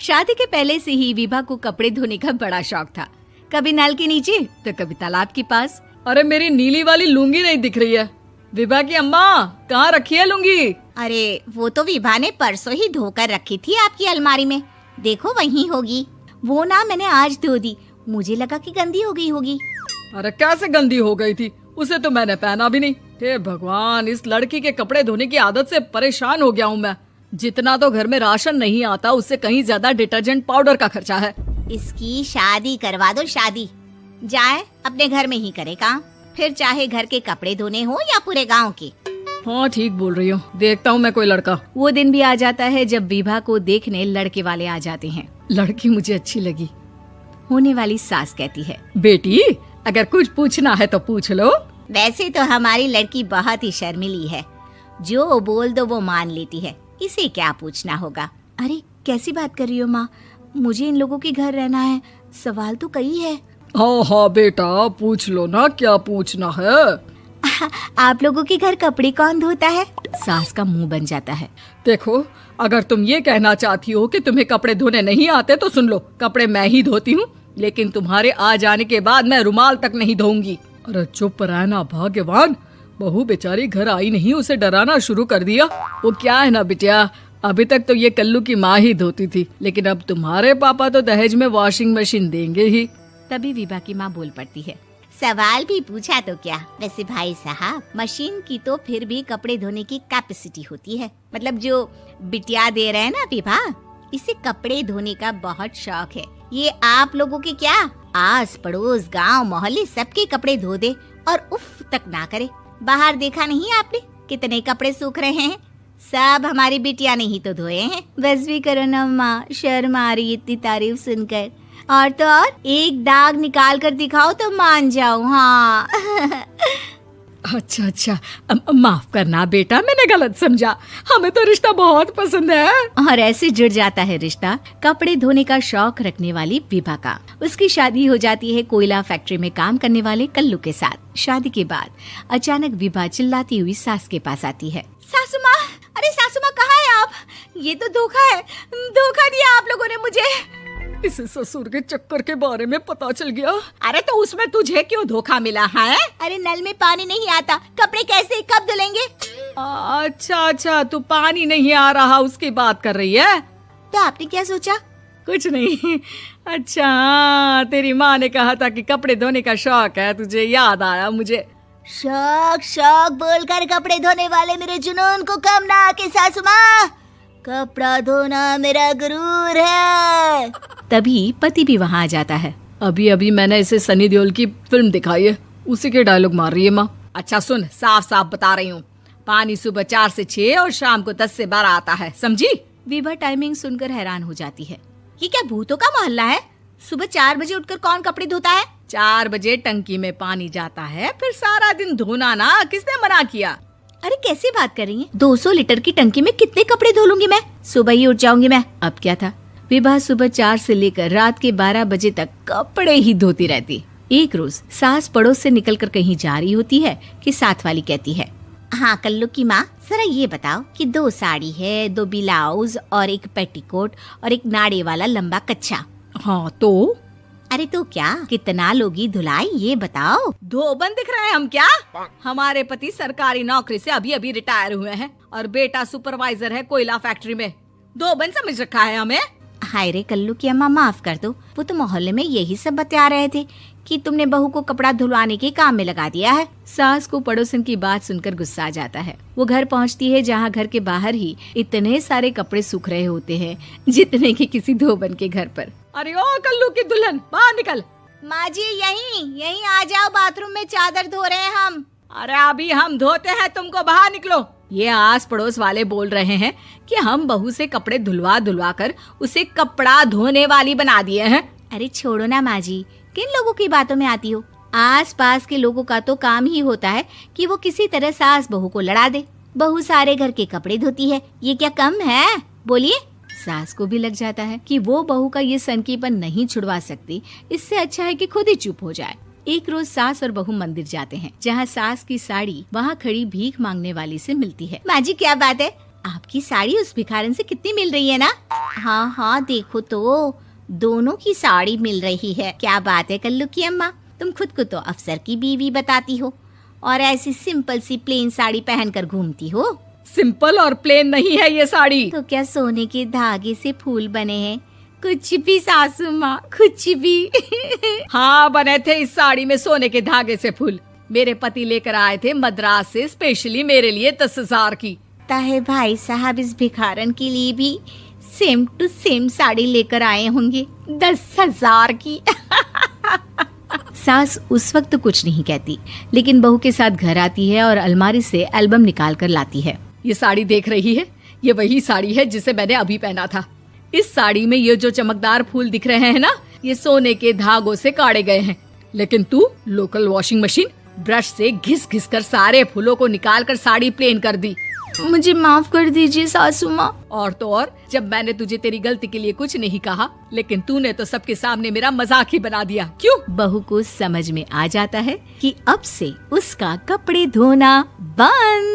शादी के पहले से ही विभा को कपड़े धोने का बड़ा शौक था। कभी नल के नीचे तो कभी तालाब के पास। अरे मेरी नीली वाली लुंगी नहीं दिख रही है। विभा की अम्मा, कहाँ रखी है लुंगी? अरे वो तो विभा ने परसों ही धोकर रखी थी आपकी अलमारी में, देखो वहीं होगी। वो ना मैंने आज धो दी, मुझे लगा कि गंदी हो गई होगी। अरे कैसे गंदी हो गई थी? उसे तो मैंने पहना भी नहीं। हे भगवान, इस लड़की के कपड़े धोने की आदत से परेशान हो गया हूँ मैं। जितना तो घर में राशन नहीं आता, उससे कहीं ज्यादा डिटर्जेंट पाउडर का खर्चा है। इसकी शादी करवा दो, शादी जाए अपने घर में ही करे काम, फिर चाहे घर के कपड़े धोने हो या पूरे गांव के। हाँ ठीक बोल रही हूँ, देखता हूँ मैं कोई लड़का। वो दिन भी आ जाता है जब विभा को देखने लड़के वाले आ जाते हैं। लड़की मुझे अच्छी लगी। होने वाली सास कहती है, बेटी अगर कुछ पूछना है तो पूछ लो। वैसे तो हमारी लड़की बहुत ही शर्मीली है, जो बोल दो वो मान लेती है, इसे क्या पूछना होगा। अरे कैसी बात कर रही हो माँ, मुझे इन लोगों के घर रहना है, सवाल तो कई है। हाँ हाँ बेटा, पूछ लो ना, क्या पूछना है। आप लोगों के घर कपड़े कौन धोता है? सास का मुंह बन जाता है। देखो, अगर तुम ये कहना चाहती हो कि तुम्हें कपड़े धोने नहीं आते तो सुन लो, कपड़े मैं ही धोती हूँ, लेकिन तुम्हारे आ जाने के बाद मैं रुमाल तक नहीं धोऊंगी। अरे चुप रहना भाग्यवान, बहू बेचारी घर आई नहीं, उसे डराना शुरू कर दिया। वो क्या है ना बिटिया, अभी तक तो ये कल्लू की माँ ही धोती थी, लेकिन अब तुम्हारे पापा तो दहेज में वॉशिंग मशीन देंगे ही। तभी विभा की माँ बोल पड़ती है, सवाल भी पूछा तो क्या। वैसे भाई साहब, मशीन की तो फिर भी कपड़े धोने की कैपेसिटी होती है, मतलब जो बिटिया दे रहे हैं ना विभा, इसे कपड़े धोने का बहुत शौक है। ये आप लोगों के क्या, आस पड़ोस गांव मोहल्ले सबके कपड़े धो दे और उफ तक ना करे। बाहर देखा नहीं आपने कितने कपड़े सूख रहे हैं, सब हमारी बिटिया ने ही तो धोए हैं। बस भी करो ना माँ, शर्म आ रही इतनी तारीफ सुनकर। और तो और एक दाग निकाल कर दिखाओ तो मान जाओ। हाँ अच्छा, माफ करना बेटा, मैंने गलत समझा। हमें तो रिश्ता बहुत पसंद है। और ऐसे जुड़ जाता है रिश्ता कपड़े धोने का शौक रखने वाली विभा का। उसकी शादी हो जाती है कोयला फैक्ट्री में काम करने वाले कल्लू के साथ। शादी के बाद अचानक विभा चिल्लाती हुई सास के पास आती है। सासू माँ, अरे सासू माँ कहाँ है आप? ये तो धोखा है, धोखा दिया आप लोगों ने मुझे। इसे ससुर के चक्कर के बारे में पता चल गया। अरे तो उसमें तुझे क्यों धोखा मिला है? अरे नल में पानी नहीं आता, कपड़े कैसे कब धुलेंगे? अच्छा, तू पानी नहीं आ रहा उसकी बात कर रही है। तो आपने क्या सोचा? कुछ नहीं। अच्छा, तेरी माँ ने कहा था कि कपड़े धोने का शौक है तुझे, याद आया मुझे। शौक बोलकर कपड़े धोने वाले मेरे जुनून को कम ना आके सासू माँ, कपड़ा धोना मेरा गुरूर है। तभी पति भी वहाँ आ जाता है। अभी मैंने इसे सनी देओल की फिल्म दिखाई है, उसी के डायलॉग मार रही है माँ। अच्छा सुन, साफ साफ बता रही हूँ, पानी सुबह 4 से 6 और शाम को 10 से 12 आता है, समझी? विभा टाइमिंग सुनकर हैरान हो जाती है। ये क्या भूतों का मोहल्ला है? सुबह 4 बजे उठकर कौन कपड़े धोता है? 4 बजे टंकी में पानी जाता है, फिर सारा दिन धोना ना, किसने मना किया? अरे कैसी बात कर रही हैं? 200 लीटर की टंकी में कितने कपड़े धो लूंगी मैं, सुबह ही उठ जाऊंगी मैं। अब क्या था, विभा सुबह 4 से लेकर रात के 12 बजे तक कपड़े ही धोती रहती। एक रोज सास पड़ोस से निकलकर कहीं जा रही होती है कि साथ वाली कहती है, हाँ कल्लू की माँ, जरा ये बताओ कि 2 साड़ी है, 2 ब्लाउज और एक पेटीकोट और एक नाड़े वाला लंबा कच्छा। हाँ तो? अरे तो क्या, कितना लोगी धुलाई ये बताओ। धोबन दिख रहे हैं हम क्या? हमारे पति सरकारी नौकरी से अभी रिटायर हुए हैं और बेटा सुपरवाइजर है कोयला फैक्ट्री में। धोबन समझ रखा है हमें? हाय रे कल्लू की अम्मा, माफ कर दो, वो तो मोहल्ले में यही सब बता रहे थे कि तुमने बहू को कपड़ा धुलवाने के काम में लगा दिया है। सास को पड़ोसन की बात सुनकर गुस्सा आ जाता है। वो घर पहुंचती है जहां घर के बाहर ही इतने सारे कपड़े सूख रहे होते हैं जितने कि किसी धोबन के घर पर। अरे ओ कल्लू की दुल्हन, बाहर निकल। माँ जी यहीं आ जाओ, बाथरूम में चादर धो रहे हैं हम। अरे अभी हम धोते हैं, तुमको बाहर निकलो। ये आस पड़ोस वाले बोल रहे हैं कि हम बहू से कपड़े धुलवा कर उसे कपड़ा धोने वाली बना दिए हैं। अरे छोड़ो ना माँ जी, किन लोगों की बातों में आती हो? आस पास के लोगों का तो काम ही होता है कि वो किसी तरह सास बहू को लड़ा दे। बहू सारे घर के कपड़े धोती है, ये क्या कम है? बोलिए। सास को भी लग जाता है कि वो बहू का ये सनकीपन नहीं छुड़वा सकती, इससे अच्छा है कि खुद ही चुप हो जाए। एक रोज सास और बहू मंदिर जाते हैं, जहाँ सास की साड़ी वहाँ खड़ी भीख मांगने वाली से मिलती है। माँ जी क्या बात है, आपकी साड़ी उस भिखारन से कितनी मिल रही है ना? हाँ हाँ देखो तो, दोनों की साड़ी मिल रही है। क्या बात है कल्लू की अम्मा, तुम खुद को तो अफसर की बीवी बताती हो और ऐसी सिंपल सी प्लेन साड़ी पहनकर घूमती हो। सिंपल और प्लेन नहीं है ये साड़ी। तो क्या सोने के धागे से फूल बने हैं? कुछ भी सासू माँ, कुछ भी। हाँ बने थे इस साड़ी में सोने के धागे से फूल। मेरे पति लेकर आए थे मद्रास से स्पेशली मेरे लिए 10,000 की। ताहे भाई साहब इस भिखारन के लिए भी सेम टू सेम साड़ी लेकर आए होंगे 10,000 की। सास उस वक्त तो कुछ नहीं कहती, लेकिन बहू के साथ घर आती है और अलमारी से एल्बम निकाल कर लाती है। ये साड़ी देख रही है, ये वही साड़ी है जिसे मैंने अभी पहना था। इस साड़ी में ये जो चमकदार फूल दिख रहे हैं ना, ये सोने के धागों से काढ़े गए हैं। लेकिन तू लोकल वॉशिंग मशीन ब्रश से घिस घिस कर सारे फूलों को निकाल कर साड़ी प्लेन कर दी। मुझे माफ कर दीजिए सासू माँ। और तो और, जब मैंने तुझे तेरी गलती के लिए कुछ नहीं कहा, लेकिन तूने तो सबके सामने मेरा मजाक ही बना दिया। क्यों? बहू को समझ में आ जाता है कि अब से उसका कपड़े धोना बंद।